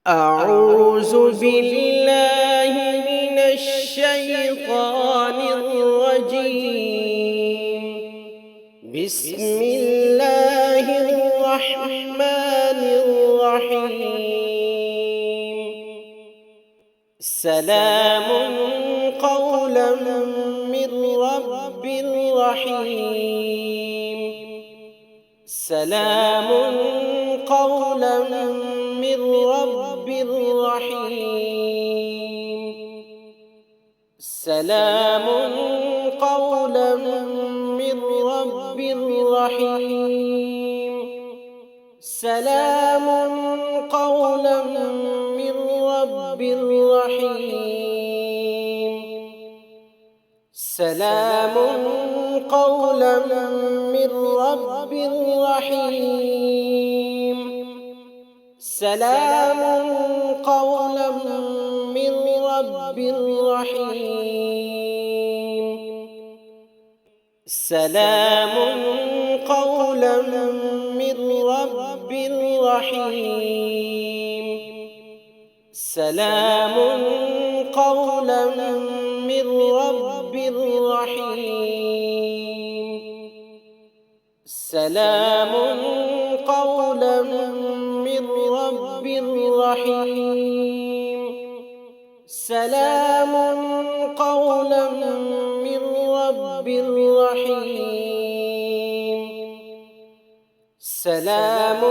أعوذ بالله من الشيطان الرجيم. بسم الله الرحمن الرحيم. سلام قولا من رب رحيم. سلام قولا من رب رحيم. سلام قولا من رب رحيم. سلام قولا من رب رحيم. سلام قولا من رب رحيم. سلام قولا من رب رحيم. سلام قولا من رب رحيم. سلام قولا من رب رحيم. سلام قولا من رب رحيم. سلام قولا من رب رحيم. سلام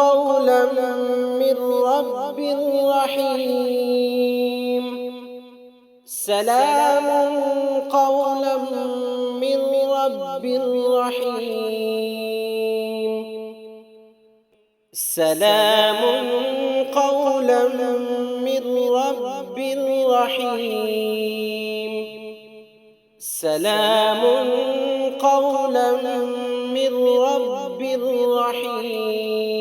قولا من رب رحيم. سلام قولا من رب رحيم. سلام قولا من رب رحيم. سلام قولا من رب رحيم.